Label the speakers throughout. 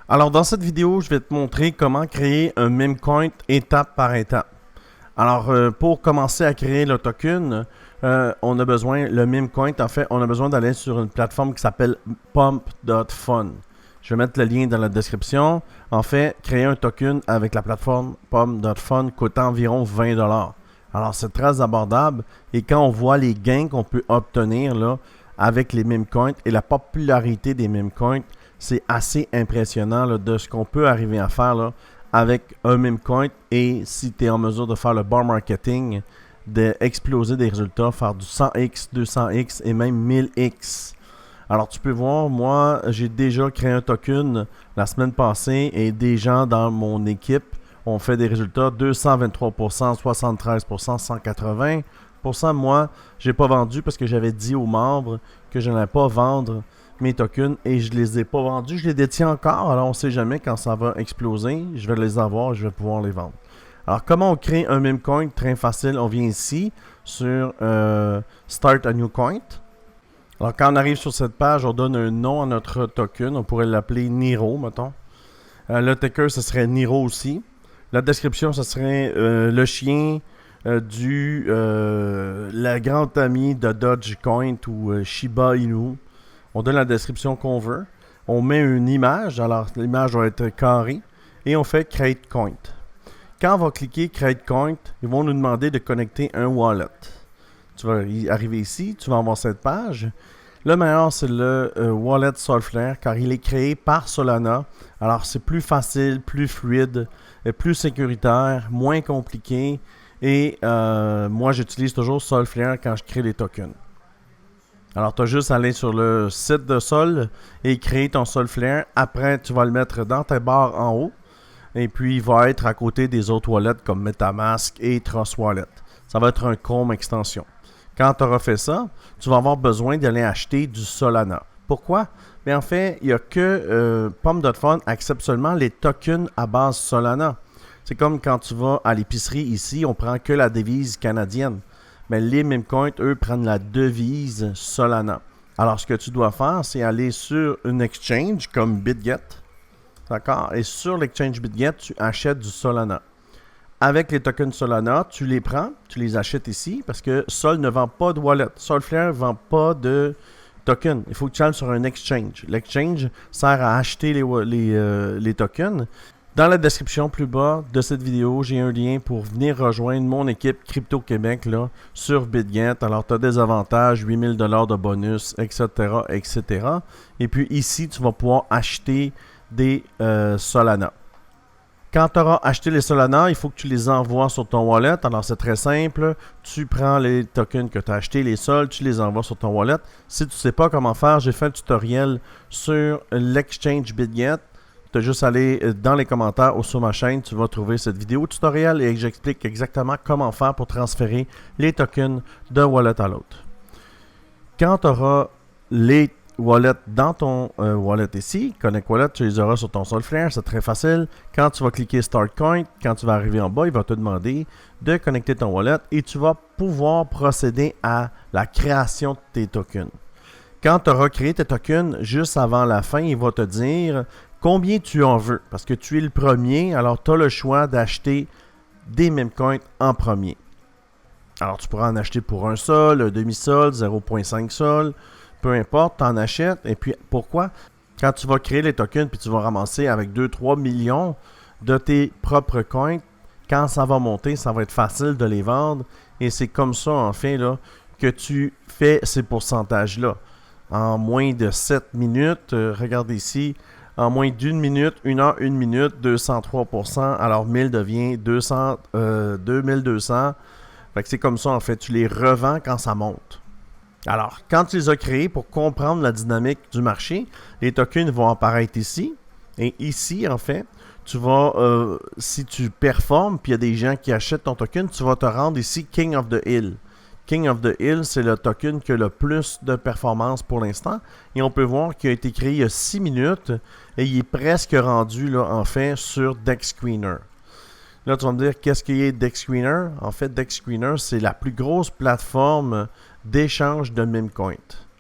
Speaker 1: Alors dans cette vidéo, je vais te montrer comment créer un meme coin étape par étape. Alors pour commencer à créer le token, on a besoin, le meme coin, en fait, on a besoin d'aller sur une plateforme qui s'appelle pump.fun. Je vais mettre le lien dans la description. En fait, créer un token avec la plateforme pump.fun coûte environ 20$. Alors c'est très abordable et quand on voit les gains qu'on peut obtenir là, avec les meme coins et la popularité des meme coins, c'est assez impressionnant là, de ce qu'on peut arriver à faire là, avec un meme coin et si tu es en mesure de faire le bar marketing, d'exploser des résultats, faire du 100x, 200x et même 1000x. Alors tu peux voir, moi j'ai déjà créé un token la semaine passée et des gens dans mon équipe ont fait des résultats 223%, 73%, 180%. Moi, j'ai pas vendu parce que j'avais dit aux membres que je n'allais pas vendre mes tokens et je les ai pas vendus. Je les détiens encore, alors on sait jamais quand ça va exploser. Je vais les avoir et je vais pouvoir les vendre. Alors comment on crée un meme coin? Très facile, on vient ici sur Start a New Coin. Alors quand on arrive sur cette page, on donne un nom à notre token. On pourrait l'appeler Niro, mettons. Le ticker, ce serait Niro aussi. La description, ce serait le chien la grande amie de Dogecoin ou Shiba Inu. On donne la description qu'on veut. On met une image. Alors, l'image doit être carrée. Et on fait Create Coin. Quand on va cliquer Create Coin, ils vont nous demander de connecter un wallet. Tu vas arriver ici. Tu vas avoir cette page. Le meilleur, c'est le wallet Solflare car il est créé par Solana. Alors, c'est plus facile, plus fluide, plus sécuritaire, moins compliqué. Et moi, j'utilise toujours Solflare quand je crée les tokens. Alors, tu as juste à aller sur le site de Sol et créer ton Solflare. Après, tu vas le mettre dans ta barre en haut. Et puis, il va être à côté des autres wallets comme MetaMask et Trust Wallet. Ça va être un Chrome extension. Quand tu auras fait ça, tu vas avoir besoin d'aller acheter du Solana. Pourquoi? Mais en fait, il n'y a que Pump.fun accepte seulement les tokens à base Solana. C'est comme quand tu vas à l'épicerie ici, on prend que la devise canadienne. Mais les meme coins, eux, prennent la devise Solana. Alors, ce que tu dois faire, c'est aller sur une exchange comme BitGet. D'accord? Et sur l'exchange BitGet, tu achètes du Solana. Avec les tokens Solana, tu les prends, tu les achètes ici parce que Sol ne vend pas de wallet. Solflare ne vend pas de tokens. Il faut que tu ailles sur un exchange. L'exchange sert à acheter les tokens. Dans la description plus bas de cette vidéo, j'ai un lien pour venir rejoindre mon équipe Crypto Québec là, sur BitGet. Alors, tu as des avantages, 8000$ de bonus, etc., etc. Et puis ici, tu vas pouvoir acheter des Solana. Quand tu auras acheté les Solana, il faut que tu les envoies sur ton wallet. Alors, c'est très simple. Tu prends les tokens que tu as achetés, les sols, tu les envoies sur ton wallet. Si tu ne sais pas comment faire, j'ai fait un tutoriel sur l'exchange BitGet. Tu as juste à aller dans les commentaires ou sur ma chaîne, tu vas trouver cette vidéo tutoriel et j'explique exactement comment faire pour transférer les tokens d'un wallet à l'autre. Quand tu auras les wallets dans ton wallet ici, Connect Wallet, tu les auras sur ton Solflare, c'est très facile. Quand tu vas cliquer Start Coin, quand tu vas arriver en bas, il va te demander de connecter ton wallet et tu vas pouvoir procéder à la création de tes tokens. Quand tu auras créé tes tokens, juste avant la fin, il va te dire combien tu en veux. Parce que tu es le premier, alors tu as le choix d'acheter des meme coins en premier. Alors tu pourras en acheter pour un sol, un demi-sol, 0.5 sol, peu importe, tu en achètes. Et puis pourquoi? Quand tu vas créer les tokens puis tu vas ramasser avec 2-3 millions de tes propres coins, quand ça va monter, ça va être facile de les vendre. Et c'est comme ça, en fait, là, que tu fais ces pourcentages-là. En moins de 7 minutes, regardez ici, en moins d'une minute, 1 heure, 1 minute, 203%. Alors 1000 devient 2200. Fait que c'est comme ça, en fait, tu les revends quand ça monte. Alors, quand tu les as créés pour comprendre la dynamique du marché, les tokens vont apparaître ici. Et ici, en fait, tu vas, si tu performes, puis il y a des gens qui achètent ton token, tu vas te rendre ici King of the Hill. King of the Hill, c'est le token qui a le plus de performance pour l'instant. Et on peut voir qu'il a été créé il y a 6 minutes et il est presque rendu, là, en fait, sur Dex Screener. Là, tu vas me dire, qu'est-ce qu'il y a Dex Screener? En fait, Dex Screener, c'est la plus grosse plateforme d'échange de meme coins.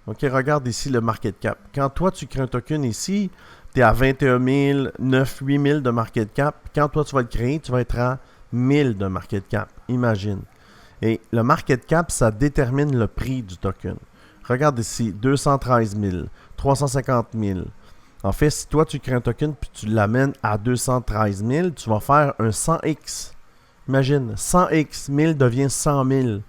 Speaker 1: OK, regarde ici le market cap. Quand toi, tu crées un token ici, tu es à 21 000, 9, 8 000 de market cap. Quand toi, tu vas le créer, tu vas être à 1000 de market cap. Imagine. Et le market cap, ça détermine le prix du token. Regarde ici, 213 000, 350 000. En fait, si toi, tu crées un token puis tu l'amènes à 213 000, tu vas faire un 100x. Imagine, 100x, 1000 devient 100 000.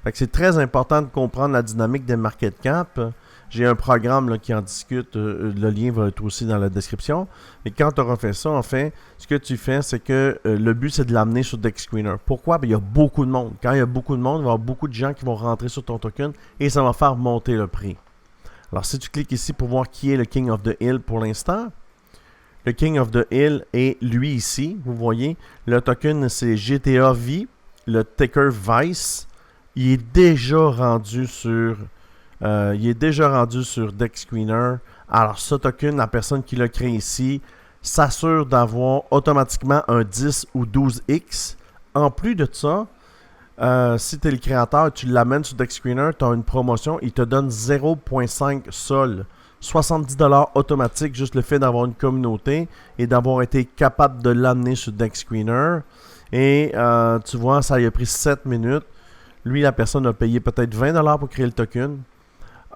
Speaker 1: Fait que c'est très important de comprendre la dynamique des market cap. J'ai un programme là, qui en discute. Le lien va être aussi dans la description. Et quand tu auras fait ça, en fait, ce que tu fais, c'est que le but, c'est de l'amener sur DexScreener. Pourquoi? Ben, il y a beaucoup de monde. Quand il y a beaucoup de monde, il va y avoir beaucoup de gens qui vont rentrer sur ton token et ça va faire monter le prix. Alors, si tu cliques ici pour voir qui est le King of the Hill pour l'instant, le King of the Hill est lui ici. Vous voyez, le token, c'est GTA V, le ticker Vice. Il est déjà rendu sur DexScreener. Alors, ce token, la personne qui l'a créé ici, s'assure d'avoir automatiquement un 10 ou 12x. En plus de ça, si tu es le créateur, tu l'amènes sur DexScreener, tu as une promotion, il te donne 0.5 sol. 70$ automatique, juste le fait d'avoir une communauté et d'avoir été capable de l'amener sur DexScreener. Et tu vois, ça lui a pris 7 minutes. Lui, la personne a payé peut-être 20$ pour créer le token.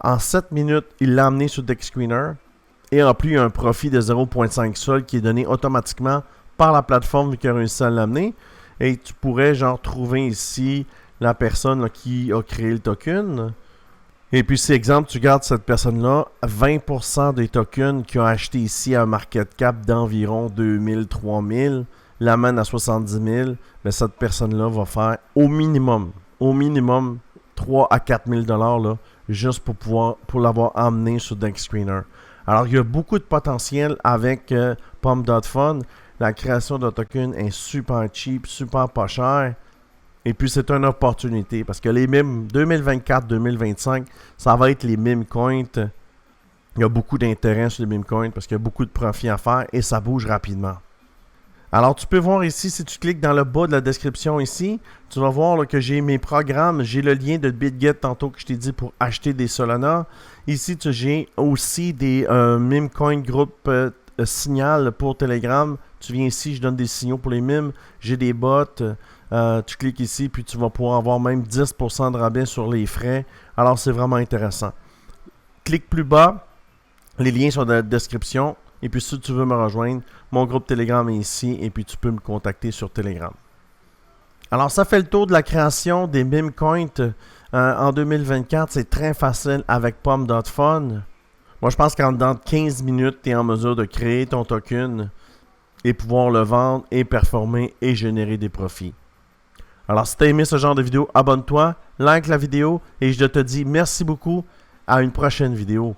Speaker 1: En 7 minutes, il l'a amené sur DexScreener. Et en plus, il y a un profit de 0.5 sol qui est donné automatiquement par la plateforme qui a réussi à l'amener. Et tu pourrais genre trouver ici la personne là, qui a créé le token. Et puis si exemple, tu gardes cette personne-là, 20% des tokens qu'il a acheté ici à un market cap d'environ 2000, 3000, l'amène à 70 000, mais cette personne-là va faire au minimum 3 à 4 000 $ juste pour l'avoir emmené sur DexScreener. Alors, il y a beaucoup de potentiel avec Pump.Fun. La création d'un token est super cheap, super pas cher. Et puis, c'est une opportunité parce que les mimes 2024-2025, ça va être les meme coins. Il y a beaucoup d'intérêt sur les meme coins parce qu'il y a beaucoup de profit à faire et ça bouge rapidement. Alors, tu peux voir ici, si tu cliques dans le bas de la description ici, tu vas voir là, que j'ai mes programmes. J'ai le lien de BitGet tantôt que je t'ai dit pour acheter des Solana. Ici, j'ai aussi des meme coin group signal pour Telegram. Tu viens ici, je donne des signaux pour les mimes. J'ai des bots. Tu cliques ici, puis tu vas pouvoir avoir même 10% de rabais sur les frais. Alors, c'est vraiment intéressant. Clique plus bas. Les liens sont dans la description. Et puis, si tu veux me rejoindre, mon groupe Telegram est ici. Et puis, tu peux me contacter sur Telegram. Alors, ça fait le tour de la création des meme coins en 2024. C'est très facile avec Pump.Fun. Moi, je pense qu'en dedans de 15 minutes, tu es en mesure de créer ton token et pouvoir le vendre et performer et générer des profits. Alors, si tu as aimé ce genre de vidéo, abonne-toi, like la vidéo et je te dis merci beaucoup. À une prochaine vidéo.